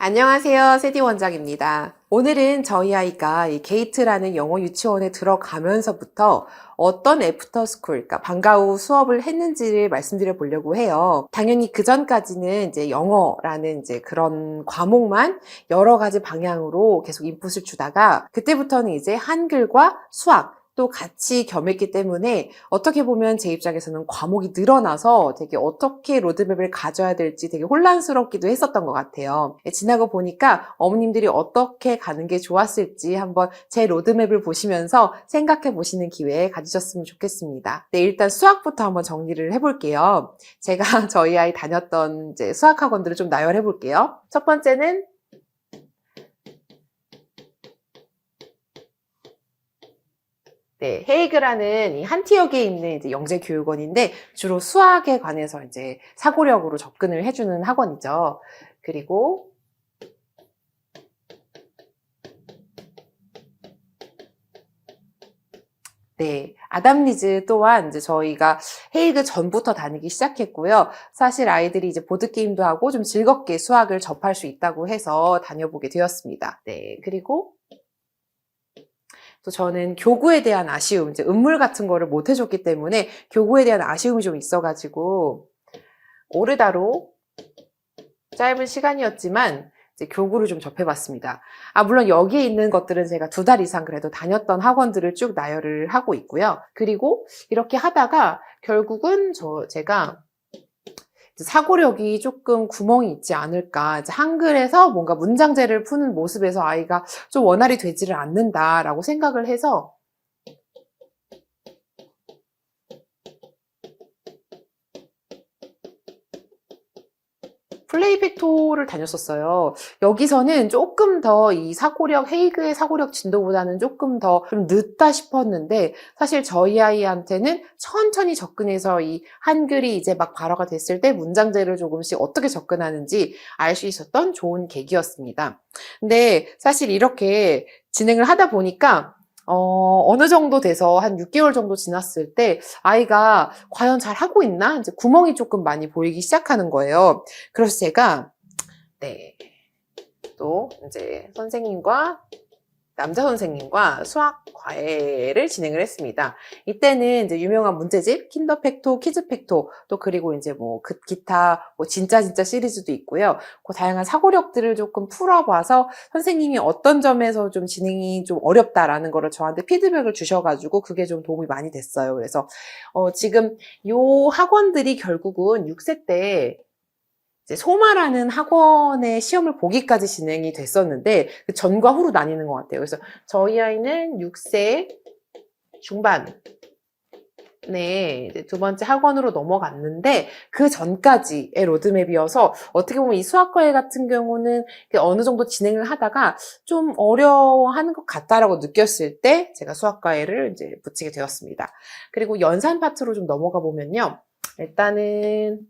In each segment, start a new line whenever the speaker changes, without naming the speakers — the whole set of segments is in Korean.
안녕하세요. 세디 원장입니다. 오늘은 저희 아이가 이 게이트라는 영어 유치원에 들어가면서부터 어떤 애프터스쿨, 그러니까 방과 후 수업을 했는지를 말씀드려 보려고 해요. 당연히 그 전까지는 이제 영어라는 이제 그런 과목만 여러 가지 방향으로 계속 인풋을 주다가 그때부터는 이제 한글과 수학 또 같이 겸했기 때문에 어떻게 보면 제 입장에서는 과목이 늘어나서 되게 어떻게 로드맵을 가져야 될지 되게 혼란스럽기도 했었던 것 같아요. 지나고 보니까 어머님들이 어떻게 가는 게 좋았을지 한번 제 로드맵을 보시면서 생각해 보시는 기회 가지셨으면 좋겠습니다. 네, 일단 수학부터 한번 정리를 해볼게요. 제가 저희 아이 다녔던 이제 수학학원들을 좀 나열해 볼게요. 첫 번째는 네, 헤이그라는 이 한티역에 있는 이제 영재교육원인데 주로 수학에 관해서 이제 사고력으로 접근을 해주는 학원이죠. 그리고 네, 아담리즈 또한 이제 저희가 헤이그 전부터 다니기 시작했고요. 사실 아이들이 이제 보드게임도 하고 좀 즐겁게 수학을 접할 수 있다고 해서 다녀보게 되었습니다. 네, 그리고 또 저는 교구에 대한 아쉬움, 이제 음물 같은 거를 못 해줬기 때문에 교구에 대한 아쉬움이 좀 있어가지고 오르다로 짧은 시간이었지만 이제 교구를 좀 접해봤습니다. 물론 여기에 있는 것들은 제가 2달 이상 그래도 다녔던 학원들을 쭉 나열을 하고 있고요. 그리고 이렇게 하다가 결국은 제가 사고력이 조금 구멍이 있지 않을까. 이제 한글에서 뭔가 문장제를 푸는 모습에서 아이가 좀 원활히 되지를 않는다라고 생각을 해서 플레이팩토를 다녔었어요. 여기서는 조금 더 이 사고력, 헤이그의 사고력 진도보다는 조금 더 좀 늦다 싶었는데 사실 저희 아이한테는 천천히 접근해서 이 한글이 이제 막 발화가 됐을 때 문장제를 조금씩 어떻게 접근하는지 알 수 있었던 좋은 계기였습니다. 근데 사실 이렇게 진행을 하다 보니까 어느 정도 돼서 한 6개월 정도 지났을 때 아이가 과연 잘 하고 있나? 이제 구멍이 조금 많이 보이기 시작하는 거예요. 그래서 제가, 네, 또 이제 남자 선생님과 수학 과외를 진행을 했습니다. 이때는 이제 유명한 문제집, 킨더팩토, 키즈팩토, 또 그리고 이제 뭐 기타 뭐 진짜 시리즈도 있고요. 그 다양한 사고력들을 조금 풀어봐서 선생님이 어떤 점에서 좀 진행이 좀 어렵다라는 거를 저한테 피드백을 주셔가지고 그게 좀 도움이 많이 됐어요. 그래서 지금 요 학원들이 결국은 6세 때 이제 소마라는 학원의 시험을 보기까지 진행이 됐었는데 그 전과 후로 나뉘는 것 같아요. 그래서 저희 아이는 6세 중반 네, 이제 두 번째 학원으로 넘어갔는데 그 전까지의 로드맵이어서 어떻게 보면 이 수학과외 같은 경우는 어느 정도 진행을 하다가 좀 어려워하는 것 같다라고 느꼈을 때 제가 수학과외를 이제 붙이게 되었습니다. 그리고 연산 파트로 좀 넘어가 보면요. 일단은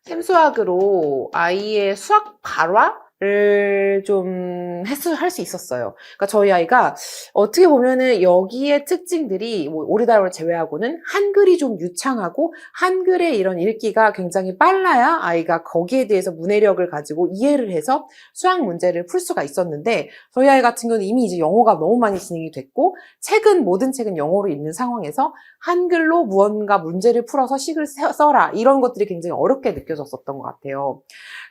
샘수학으로 아이의 수학 발화를 좀 할 수 있었어요. 그러니까 저희 아이가 어떻게 보면은 여기에 특징들이 뭐 오리다를 제외하고는 한글이 좀 유창하고 한글의 이런 읽기가 굉장히 빨라야 아이가 거기에 대해서 문해력을 가지고 이해를 해서 수학 문제를 풀 수가 있었는데 저희 아이 같은 경우는 이미 이제 영어가 너무 많이 진행이 됐고 모든 책은 영어로 읽는 상황에서 한글로 무언가 문제를 풀어서 식을 써라 이런 것들이 굉장히 어렵게 느껴졌었던 것 같아요.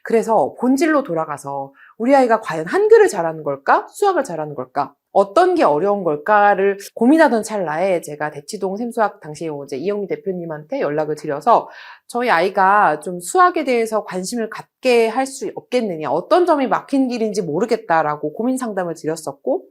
그래서 본질로 돌아가서 우리 아이가 과연 한글을 잘하는 걸까? 수학을 잘하는 걸까? 어떤 게 어려운 걸까를 고민하던 찰나에 제가 대치동 샘수학 당시에 이제 이영미 대표님한테 연락을 드려서 저희 아이가 좀 수학에 대해서 관심을 갖게 할 수 없겠느냐, 어떤 점이 막힌 길인지 모르겠다라고 고민 상담을 드렸었고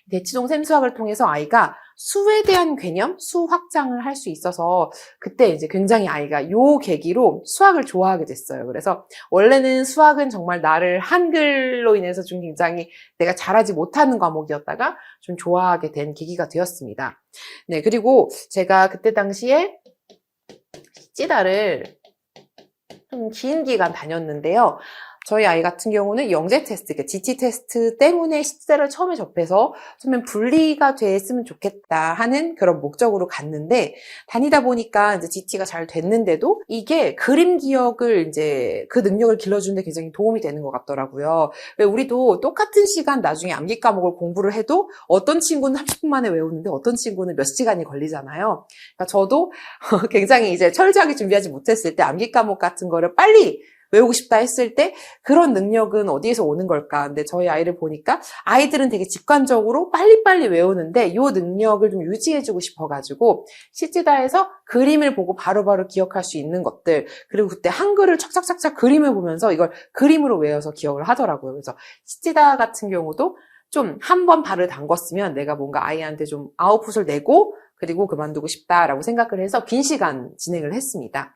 대치동 샘수학을 통해서 아이가 수에 대한 개념, 수 확장을 할 수 있어서 그때 이제 굉장히 아이가 요 계기로 수학을 좋아하게 됐어요. 그래서 원래는 수학은 정말 나를 한글로 인해서 좀 굉장히 내가 잘하지 못하는 과목이었다가 좀 좋아하게 된 계기가 되었습니다. 네, 그리고 제가 그때 당시에 찌다를 좀 긴 기간 다녔는데요. 저희 아이 같은 경우는 영재 테스트, GT 테스트 때문에 시제를 처음에 접해서 좀 분리가 됐으면 좋겠다 하는 그런 목적으로 갔는데, 다니다 보니까 이제 GT가 잘 됐는데도 이게 그림 기억을 이제 그 능력을 길러주는데 굉장히 도움이 되는 것 같더라고요. 왜 우리도 똑같은 시간 나중에 암기 과목을 공부를 해도 어떤 친구는 30분 만에 외우는데 어떤 친구는 몇 시간이 걸리잖아요. 그러니까 저도 굉장히 이제 철저하게 준비하지 못했을 때 암기 과목 같은 거를 빨리 외우고 싶다 했을 때 그런 능력은 어디에서 오는 걸까? 근데 저희 아이를 보니까 아이들은 되게 직관적으로 빨리빨리 외우는데 이 능력을 좀 유지해주고 싶어가지고 시찌다에서 그림을 보고 바로바로 기억할 수 있는 것들, 그리고 그때 한글을 착착착착 그림을 보면서 이걸 그림으로 외워서 기억을 하더라고요. 그래서 시찌다 같은 경우도 좀 한 번 발을 담궜으면 내가 뭔가 아이한테 좀 아웃풋을 내고 그리고 그만두고 싶다라고 생각을 해서 긴 시간 진행을 했습니다.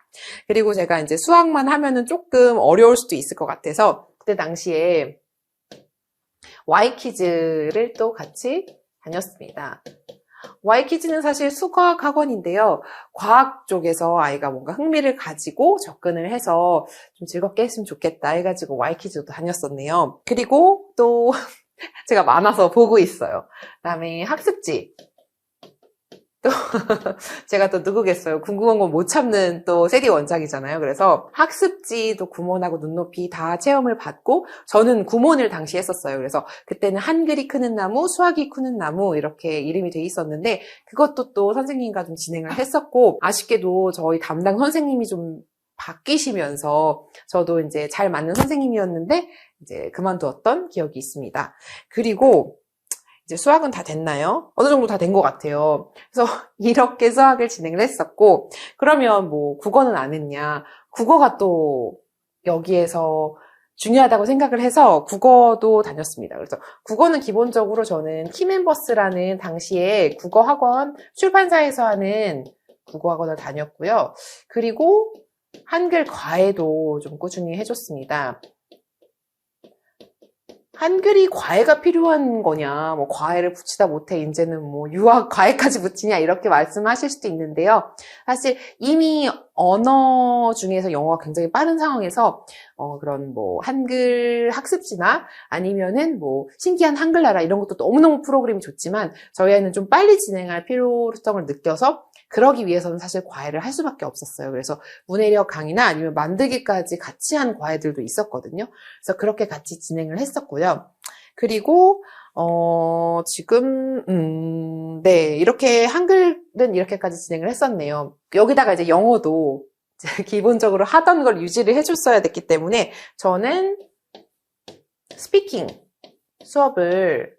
그리고 제가 이제 수학만 하면은 조금 어려울 수도 있을 것 같아서 그때 당시에 Y키즈를 또 같이 다녔습니다. Y키즈는 사실 수학 학원인데요. 과학 쪽에서 아이가 뭔가 흥미를 가지고 접근을 해서 좀 즐겁게 했으면 좋겠다 해가지고 Y키즈도 다녔었네요. 그리고 또 제가 많아서 보고 있어요. 그다음에 학습지. 또 제가 또 누구겠어요. 궁금한 건 못 참는 또 세디 원장이잖아요. 그래서 학습지도 구몬하고 눈높이 다 체험을 받고 저는 구몬을 당시 했었어요. 그래서 그때는 한글이 크는 나무, 수학이 크는 나무 이렇게 이름이 돼 있었는데 그것도 또 선생님과 좀 진행을 했었고 아쉽게도 저희 담당 선생님이 좀 바뀌시면서 저도 이제 잘 맞는 선생님이었는데 이제 그만두었던 기억이 있습니다. 그리고 이제 수학은 다 됐나요? 어느 정도 다 된 것 같아요. 그래서 이렇게 수학을 진행을 했었고, 그러면 뭐 국어는 안 했냐? 국어가 또 여기에서 중요하다고 생각을 해서 국어도 다녔습니다. 그래서 국어는 기본적으로 저는 키멤버스라는 당시에 국어학원 출판사에서 하는 국어학원을 다녔고요. 그리고 한글 과외도 좀 꾸준히 해줬습니다. 한글이 과외가 필요한 거냐, 뭐 과외를 붙이다 못해 이제는 뭐 유학 과외까지 붙이냐 이렇게 말씀하실 수도 있는데요. 사실 이미 언어 중에서 영어가 굉장히 빠른 상황에서 그런 뭐 한글 학습지나 아니면은 뭐 신기한 한글나라 이런 것도 너무너무 프로그램이 좋지만 저희 아이는 좀 빨리 진행할 필요성을 느껴서 그러기 위해서는 사실 과외를 할 수밖에 없었어요. 그래서 문해력 강의나 아니면 만들기까지 같이 한 과외들도 있었거든요. 그래서 그렇게 같이 진행을 했었고요. 그리고 지금 네, 이렇게 한글은 이렇게까지 진행을 했었네요. 여기다가 이제 영어도 이제 기본적으로 하던 걸 유지를 해줬어야 됐기 때문에 저는 스피킹 수업을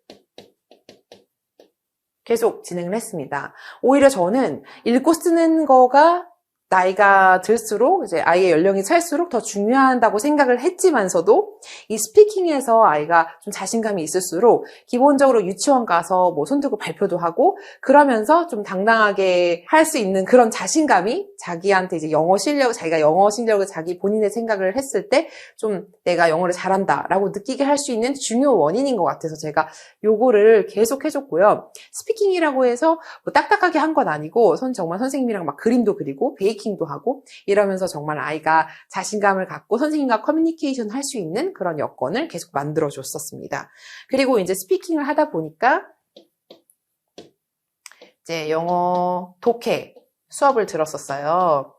계속 진행을 했습니다. 오히려 저는 읽고 쓰는 거가 나이가 들수록 이제 아이의 연령이 찰수록 더 중요하다고 생각을 했지만서도 이 스피킹에서 아이가 좀 자신감이 있을수록 기본적으로 유치원 가서 뭐 손들고 발표도 하고 그러면서 좀 당당하게 할 수 있는 그런 자신감이 자기한테 이제 영어 실력, 자기가 영어 실력을 자기 본인의 생각을 했을 때 좀 내가 영어를 잘한다라고 느끼게 할 수 있는 중요 원인인 것 같아서 제가 요거를 계속 해줬고요. 스피킹이라고 해서 뭐 딱딱하게 한 건 아니고 정말 선생님이랑 막 그림도 그리고 베이킹도 하고 이러면서 정말 아이가 자신감을 갖고 선생님과 커뮤니케이션 할 수 있는 그런 여건을 계속 만들어줬었습니다. 그리고 이제 스피킹을 하다 보니까 이제 영어 독해 수업을 들었었어요.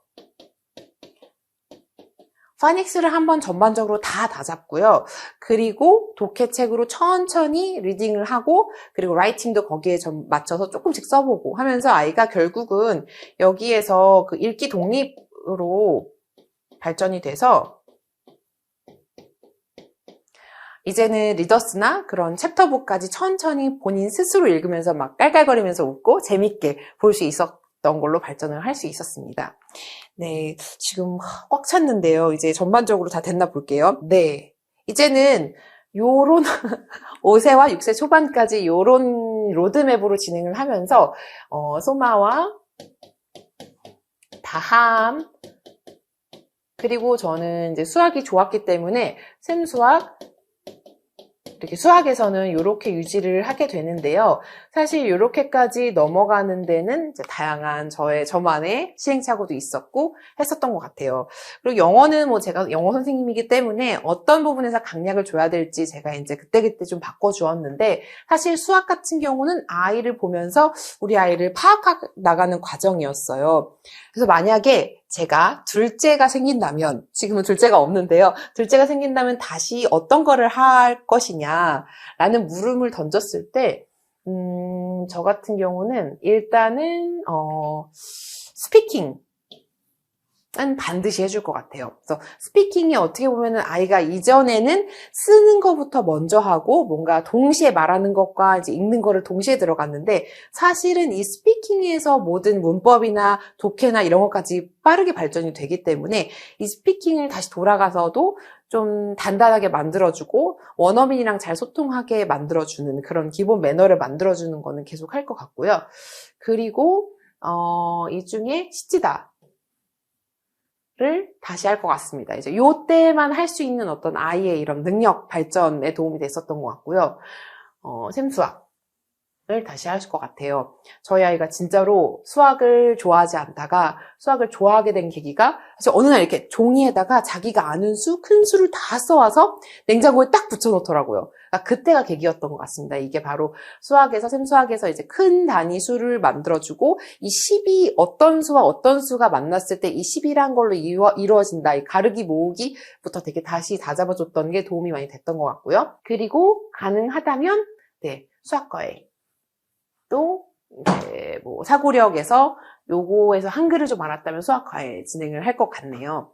파닉스를 한번 전반적으로 다 잡고요. 그리고 독해책으로 천천히 리딩을 하고 그리고 라이팅도 거기에 좀 맞춰서 조금씩 써보고 하면서 아이가 결국은 여기에서 그 읽기 독립으로 발전이 돼서 이제는 리더스나 그런 챕터북까지 천천히 본인 스스로 읽으면서 막 깔깔거리면서 웃고 재밌게 볼 수 있었던 걸로 발전을 할 수 있었습니다. 네, 지금 꽉 찼는데요. 이제 전반적으로 다 됐나 볼게요. 네, 이제는 요런 5세와 6세 초반까지 요런 로드맵으로 진행을 하면서 소마와 다함 그리고 저는 이제 수학이 좋았기 때문에 샘수학 이렇게 수학에서는 이렇게 유지를 하게 되는데요. 사실 이렇게까지 넘어가는 데는 이제 다양한 저만의 시행착오도 있었고 했었던 것 같아요. 그리고 영어는 뭐 제가 영어 선생님이기 때문에 어떤 부분에서 강약을 줘야 될지 제가 이제 그때그때 좀 바꿔주었는데, 사실 수학 같은 경우는 아이를 보면서 우리 아이를 파악해 나가는 과정이었어요. 그래서 만약에 제가 둘째가 생긴다면, 지금은 둘째가 없는데요. 둘째가 생긴다면 다시 어떤 거를 할 것이냐 라는 물음을 던졌을 때, 저 같은 경우는 일단은 스피킹 은 반드시 해줄 것 같아요. 그래서 스피킹이 어떻게 보면은 아이가 이전에는 쓰는 것부터 먼저 하고 뭔가 동시에 말하는 것과 이제 읽는 거를 동시에 들어갔는데, 사실은 이 스피킹에서 모든 문법이나 독해나 이런 것까지 빠르게 발전이 되기 때문에 이 스피킹을 다시 돌아가서도 좀 단단하게 만들어주고 원어민이랑 잘 소통하게 만들어주는 그런 기본 매너를 만들어주는 거는 계속 할 것 같고요. 그리고 이 중에 시치다 를 다시 할 것 같습니다. 이제 요때만 할 수 있는 어떤 아이의 이런 능력 발전에 도움이 됐었던 것 같고요. 샘수학을 다시 하실 것 같아요. 저희 아이가 진짜로 수학을 좋아하지 않다가 수학을 좋아하게 된 계기가, 사실 어느 날 이렇게 종이에다가 자기가 아는 큰 수를 다 써와서 냉장고에 딱 붙여놓더라고요. 그러니까 그때가 계기였던 것 같습니다. 이게 바로 샘수학에서 이제 큰 단위 수를 만들어주고, 이 10이 어떤 수와 어떤 수가 만났을 때 이 10이란 걸로 이루어진다. 이 가르기 모으기부터 되게 다시 다잡아줬던 게 도움이 많이 됐던 것 같고요. 그리고 가능하다면, 수학과에 또 이제 뭐 사고력에서 요거에서 한글을 좀 알았다면 수학과에 진행을 할 것 같네요.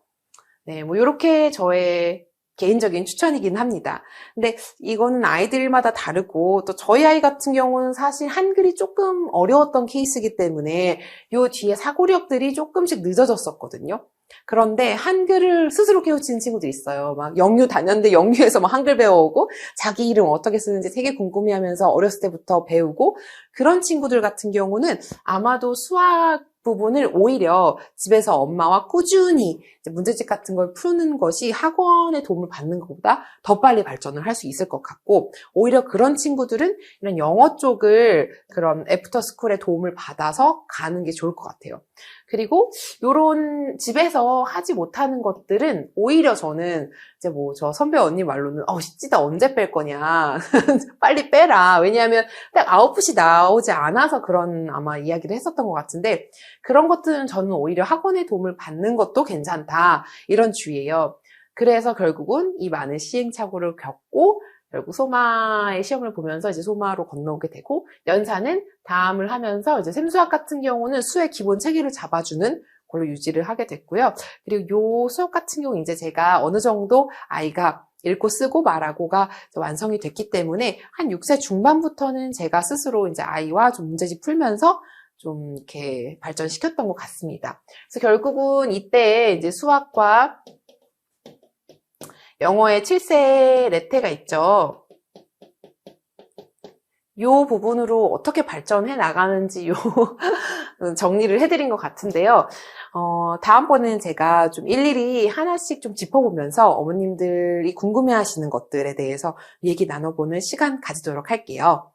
뭐 이렇게 저의 개인적인 추천이긴 합니다. 근데 이거는 아이들마다 다르고, 또 저희 아이 같은 경우는 사실 한글이 조금 어려웠던 케이스이기 때문에 요 뒤에 사고력들이 조금씩 늦어졌었거든요. 그런데 한글을 스스로 깨우치는 친구들이 있어요. 막 영유 다녔는데 영유에서 막 한글 배워오고 자기 이름 어떻게 쓰는지 되게 궁금해하면서 어렸을 때부터 배우고, 그런 친구들 같은 경우는 아마도 수학 부분을 오히려 집에서 엄마와 꾸준히 문제집 같은 걸 푸는 것이 학원의 도움을 받는 것보다 더 빨리 발전을 할 수 있을 것 같고, 오히려 그런 친구들은 이런 영어 쪽을 그런 애프터스쿨의 도움을 받아서 가는 게 좋을 것 같아요. 그리고 요런 집에서 하지 못하는 것들은 오히려 저는 이제 뭐 저 선배 언니 말로는 시찌다 언제 뺄 거냐 빨리 빼라. 왜냐하면 딱 아웃풋이 나오지 않아서 그런 아마 이야기를 했었던 것 같은데, 그런 것들은 저는 오히려 학원의 도움을 받는 것도 괜찮다, 이런 주의예요. 그래서 결국은 이 많은 시행착오를 겪고 결국 소마의 시험을 보면서 이제 소마로 건너오게 되고, 연사는 다음을 하면서 이제 샘수학 같은 경우는 수의 기본 체계를 잡아주는 걸로 유지를 하게 됐고요. 그리고 요 수업 같은 경우 이제 제가 어느 정도 아이가 읽고 쓰고 말하고가 완성이 됐기 때문에 한 6세 중반부터는 제가 스스로 이제 아이와 좀 문제집 풀면서 좀 이렇게 발전시켰던 것 같습니다. 그래서 결국은 이때 이제 수학과 영어의 7세 레테가 있죠. 요 부분으로 어떻게 발전해 나가는지 정리를 해드린 것 같은데요. 다음번에는 제가 좀 일일이 하나씩 좀 짚어보면서 어머님들이 궁금해하시는 것들에 대해서 얘기 나눠보는 시간 가지도록 할게요.